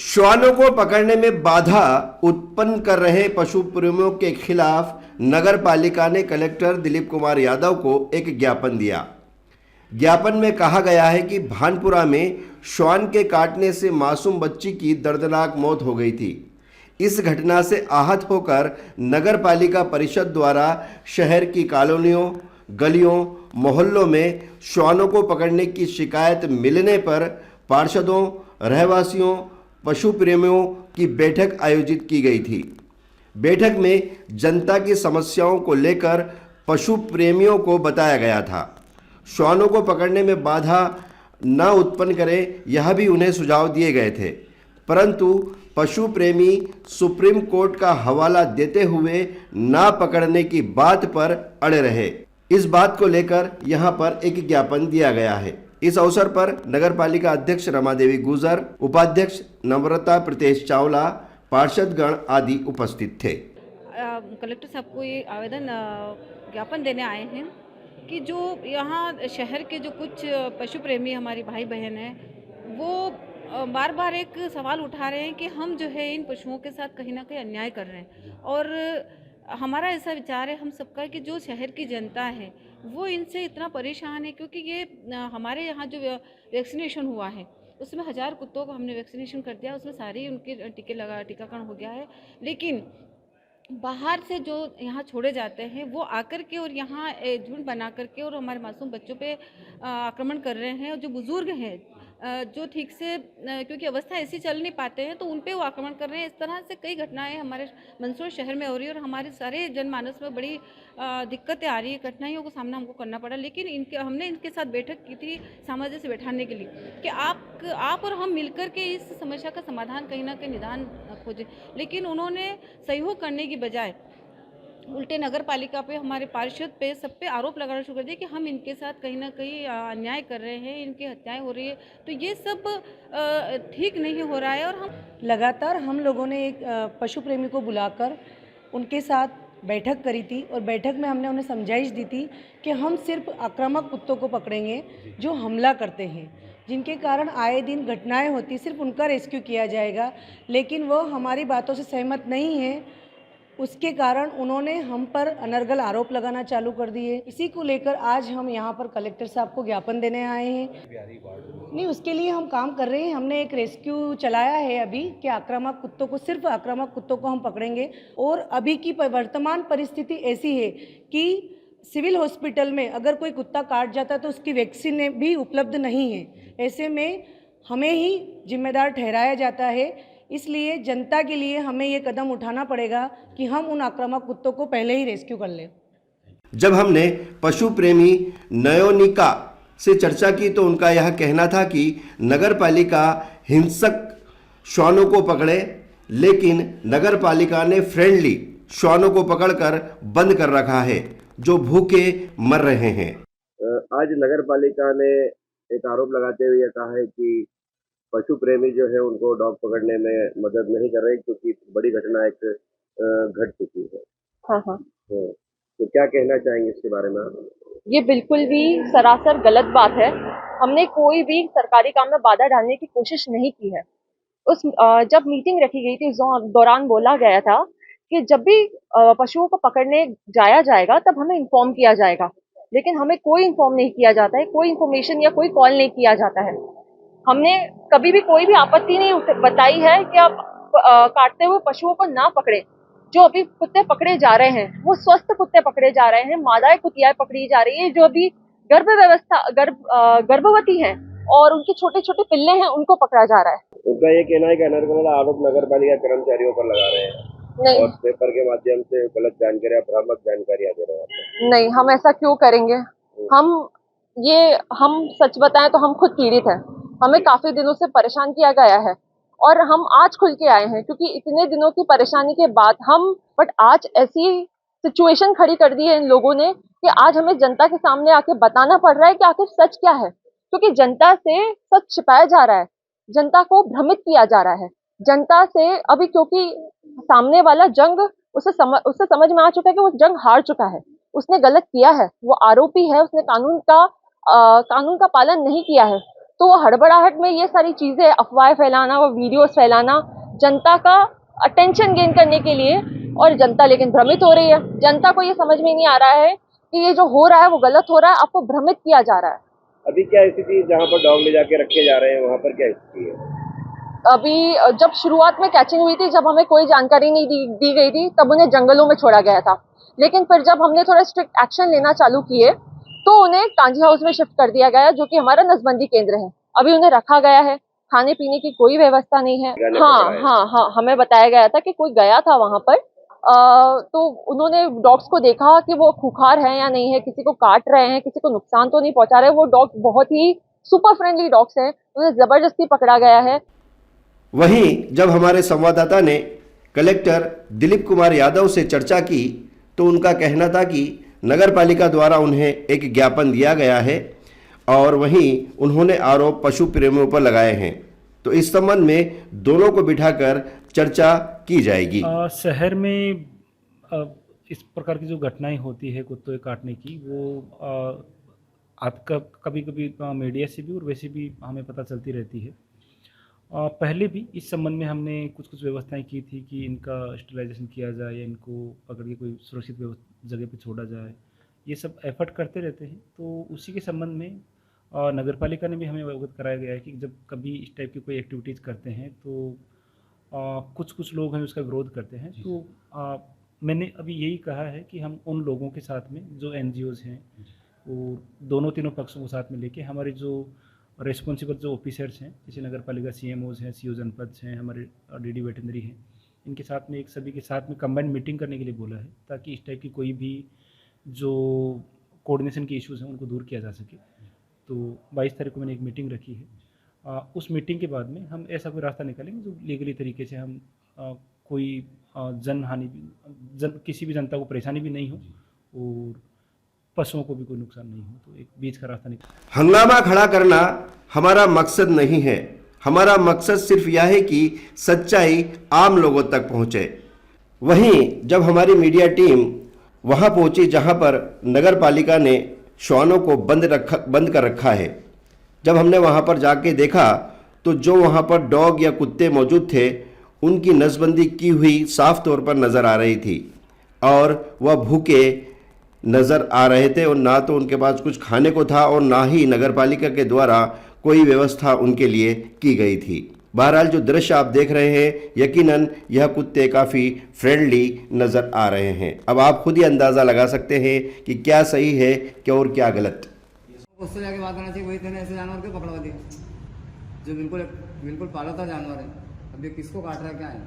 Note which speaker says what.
Speaker 1: श्वानों को पकड़ने में बाधा उत्पन्न कर रहे पशु प्रेमियों के खिलाफ नगर पालिका ने कलेक्टर दिलीप कुमार यादव को एक ज्ञापन दिया। ज्ञापन में कहा गया है कि भानपुरा में श्वान के काटने से मासूम बच्ची की दर्दनाक मौत हो गई थी। इस घटना से आहत होकर नगर पालिका परिषद द्वारा शहर की कॉलोनियों, गलियों, मोहल्लों में श्वानों को पकड़ने की शिकायत मिलने पर पार्षदों, रहवासियों, पशु प्रेमियों की बैठक आयोजित की गई थी। बैठक में जनता की समस्याओं को लेकर पशु प्रेमियों को बताया गया था। श्वानों को पकड़ने में बाधा न उत्पन्न करें, यह भी उन्हें सुझाव दिए गए थे, परंतु पशु प्रेमी सुप्रीम कोर्ट का हवाला देते हुए ना पकड़ने की बात पर अड़े रहे। इस बात को लेकर यहां पर एक ज्ञापन दिया गया है। इस अवसर पर नगर पालिका अध्यक्ष रमादेवी गुजर, उपाध्यक्ष नम्रता प्रीतेश चावला, पार्षदगण आदि उपस्थित थे।
Speaker 2: कलेक्टर साहब को ये आवेदन ज्ञापन देने आए हैं कि जो यहाँ शहर के जो कुछ पशु प्रेमी हमारी भाई बहन हैं, वो बार बार एक सवाल उठा रहे हैं कि हम जो है इन पशुओं के साथ कहीं ना कहीं अन्याय कर रहे हैं। और हमारा ऐसा विचार है हम सबका कि जो शहर की जनता है वो इनसे इतना परेशान है, क्योंकि ये हमारे यहाँ जो वैक्सीनेशन हुआ है उसमें 1000 कुत्तों को हमने वैक्सीनेशन कर दिया, उसमें सारे उनके टीकाकरण हो गया है। लेकिन बाहर से जो यहाँ छोड़े जाते हैं वो आकर के और यहाँ झुंड बना करके और हमारे मासूम बच्चों पे आक्रमण कर रहे हैं। और जो बुज़ुर्ग हैं जो ठीक से क्योंकि अवस्था ऐसी चल नहीं पाते हैं तो उन पे वो आक्रमण कर रहे हैं। इस तरह से कई घटनाएं हमारे मंदसौर शहर में हो रही है और हमारे सारे जनमानस में बड़ी दिक्कतें आ रही है, कठिनाइयों का सामना हमको करना पड़ा। लेकिन हमने इनके साथ बैठक की थी सामंजस्य से बैठाने के लिए कि आप और हम मिलकर के इस समस्या का समाधान कहीं ना कहीं निदान खोजें। लेकिन उन्होंने सहयोग करने की बजाय उल्टे नगर पालिका पे, हमारे पार्षद पे, सब पे आरोप लगाना शुरू कर दिया कि हम इनके साथ कहीं ना कहीं अन्याय कर रहे हैं, इनकी हत्याएं हो रही है। तो ये सब ठीक नहीं हो रहा है। और हम
Speaker 3: लगातार हम लोगों ने एक पशु प्रेमी को बुलाकर उनके साथ बैठक करी थी और बैठक में हमने उन्हें समझाइश दी थी कि हम सिर्फ आक्रामक कुत्तों को पकड़ेंगे जो हमला करते हैं, जिनके कारण आए दिन घटनाएं होती, सिर्फ उनका रेस्क्यू किया जाएगा। लेकिन वो हमारी बातों से सहमत नहीं है, उसके कारण उन्होंने हम पर अनर्गल आरोप लगाना चालू कर दिए। इसी को लेकर आज हम यहाँ पर कलेक्टर साहब को ज्ञापन देने आए हैं। नहीं, उसके लिए हम काम कर रहे हैं। हमने एक रेस्क्यू चलाया है अभी कि आक्रामक कुत्तों को, सिर्फ आक्रामक कुत्तों को हम पकड़ेंगे। और अभी की वर्तमान परिस्थिति ऐसी है कि सिविल हॉस्पिटल में अगर कोई कुत्ता काट जाता है तो उसकी वैक्सीन भी उपलब्ध नहीं है। ऐसे में हमें ही जिम्मेदार ठहराया जाता है। इसलिए जनता के लिए हमें ये कदम उठाना पड़ेगा कि हम उन आक्रामक कुत्तों को पहले ही रेस्क्यू कर लें।
Speaker 1: जब हमने पशु प्रेमी नयोनिका से चर्चा की तो उनका यह कहना था कि नगर पालिका हिंसक श्वानों को पकड़े, लेकिन नगर पालिका ने फ्रेंडली श्वानों को पकड़कर बंद कर रखा है जो भूखे मर रहे हैं। आज नगर पालिका ने एक आरोप लगाते हुए कहा है कि पशु प्रेमी जो है उनको डॉग पकड़ने में मदद नहीं कर रहे क्योंकि बड़ी घटना एक घट चुकी है।
Speaker 4: हाँ।
Speaker 1: तो क्या कहना चाहेंगे इसके बारे में?
Speaker 4: ये बिल्कुल भी सरासर गलत बात है। हमने कोई भी सरकारी काम में बाधा डालने की कोशिश नहीं की है। जब मीटिंग रखी गई थी उस दौरान बोला गया था कि जब भी पशुओं को पकड़ने जाया जाएगा तब हमें इन्फॉर्म किया जाएगा, लेकिन हमें कोई इन्फॉर्म नहीं किया जाता है, कोई इन्फॉर्मेशन या कोई कॉल नहीं किया जाता है। हमने कभी भी कोई भी आपत्ति नहीं बताई है कि आप काटते हुए पशुओं को ना पकड़े। जो अभी कुत्ते पकड़े जा रहे हैं वो स्वस्थ कुत्ते पकड़े जा रहे हैं, मादाएं कुतियाएं पकड़ी जा रही है जो अभी गर्भवती हैं और उनके छोटे छोटे पिल्ले हैं, उनको पकड़ा जा रहा है।
Speaker 1: उनका ये कहना है कि अनर्गल आरोप नगर पालिका कर्मचारियों पर लगा रहे हैं
Speaker 4: नहीं,
Speaker 1: और पेपर के माध्यम से गलत जानकारी, भ्रामक जानकारियां दे रहे हैं।
Speaker 4: नहीं, हम ऐसा क्यों करेंगे? हम सच बताएं तो हम खुद पीड़ित हैं। हमें काफी दिनों से परेशान किया गया है और हम आज खुल के आए हैं क्योंकि इतने दिनों की परेशानी के बाद बट आज ऐसी सिचुएशन खड़ी कर दी है इन लोगों ने कि आज हमें जनता के सामने आके बताना पड़ रहा है कि आखिर सच क्या है। क्योंकि जनता से सच छिपाया जा रहा है, जनता को भ्रमित किया जा रहा है। जनता से अभी क्योंकि सामने वाला जंग उसे समझ में आ चुका है कि वो जंग हार चुका है, उसने गलत किया है, वो आरोपी है, उसने कानून का पालन नहीं किया है। तो हड़बड़ाहट में ये सारी चीज़ें, अफवाहें फैलाना और वीडियोस फैलाना जनता का अटेंशन गेन करने के लिए, और जनता लेकिन भ्रमित हो रही है। जनता को ये समझ में नहीं आ रहा है कि ये जो हो रहा है वो गलत हो रहा है, आपको भ्रमित किया जा रहा है।
Speaker 1: अभी क्या स्थिति, जहाँ पर डॉग ले जाके रखे जा रहे हैं वहाँ पर क्या स्थिति है?
Speaker 4: अभी जब शुरुआत में कैचिंग हुई थी, जब हमें कोई जानकारी नहीं दी गई थी, तब उन्हें जंगलों में छोड़ा गया था। लेकिन फिर जब हमने थोड़ा स्ट्रिक्ट एक्शन लेना चालू किए तो उन्हें कांजी हाउस में शिफ्ट कर दिया गया, जो कि हमारा नसबंदी केंद्र है। अभी उन्हें रखा गया है, खाने पीने की कोई व्यवस्था नहीं है। हाँ, हमें बताया गया था कि कोई गया था वहां पर, तो उन्होंने डॉग्स को देखा कि वो खूंखार है या नहीं है, किसी को काट रहे हैं, किसी को नुकसान तो नहीं पहुंचा रहे। वो डॉग्स बहुत ही सुपर फ्रेंडली डॉग्स हैं, उन्हें जबरदस्ती पकड़ा गया है।
Speaker 1: वहीं जब हमारे संवाददाता ने कलेक्टर दिलीप कुमार यादव से चर्चा की तो उनका कहना था कि नगर पालिका द्वारा उन्हें एक ज्ञापन दिया गया है और वहीं उन्होंने आरोप पशु प्रेमियों पर लगाए हैं। तो इस संबंध में दोनों को बिठाकर चर्चा की जाएगी।
Speaker 5: शहर में इस प्रकार की जो घटनाएं होती है कुत्ते काटने की, वो आपका कभी कभी मीडिया से भी और वैसे भी हमें पता चलती रहती है। पहले भी इस संबंध में हमने कुछ व्यवस्थाएं की थी कि इनका स्टेरिलाइजेशन किया जाए या इनको पकड़ के कोई सुरक्षित जगह पे छोड़ा जाए। ये सब एफर्ट करते रहते हैं। तो उसी के संबंध में नगर पालिका ने भी हमें अवगत कराया गया है कि जब कभी इस टाइप की कोई एक्टिविटीज़ करते हैं तो कुछ लोग हैं उसका विरोध करते हैं। तो मैंने अभी यही कहा है कि हम उन लोगों के साथ में जो NGOs हैं और दोनों तीनों पक्षों को साथ में लेके हमारे जो रेस्पॉन्सिबल जो ऑफिसर्स हैं, जैसे नगर पालिका CMOs हैं, CO जनपद हैं, हमारे DD वेटनरी हैं, इनके साथ में सभी के साथ में कंबाइंड मीटिंग करने के लिए बोला है ताकि इस टाइप की कोई भी जो कोऑर्डिनेशन के इश्यूज़ हैं उनको दूर किया जा सके। तो 22 तारीख को मैंने एक मीटिंग रखी है। उस मीटिंग के बाद में हम ऐसा कोई रास्ता निकालेंगे जो लीगली तरीके से हम कोई किसी भी जनता को परेशानी भी नहीं हो और पशुओं को भी कोई नुकसान नहीं हो। तो एक बीच का रास्ता निकाल।
Speaker 1: हंगामा खड़ा करना हमारा मकसद नहीं है। हमारा मकसद सिर्फ यह है कि सच्चाई आम लोगों तक पहुंचे। वहीं जब हमारी मीडिया टीम वहां पहुंची जहां पर नगर पालिका ने श्वानों को बंद कर रखा है, जब हमने वहां पर जाके देखा तो जो वहां पर डॉग या कुत्ते मौजूद थे उनकी नसबंदी की हुई साफ तौर पर नज़र आ रही थी और वह भूखे नज़र आ रहे थे और ना तो उनके पास कुछ खाने को था और ना ही नगर पालिका के द्वारा कोई व्यवस्था उनके लिए की गई थी। बहरहाल जो दृश्य आप देख रहे हैं, यकीनन यह कुत्ते काफ़ी फ्रेंडली नज़र आ रहे हैं। अब आप खुद ही अंदाज़ा लगा सकते हैं कि क्या सही है क्या और क्या गलत।
Speaker 6: उससे जाके बात करना चाहिए, वही तेने ऐसे जानवर क्यों पकड़वा दिया जो बिल्कुल बिल्कुल पालतू जानवर है। अब ये किसको काट रहा है क्या है?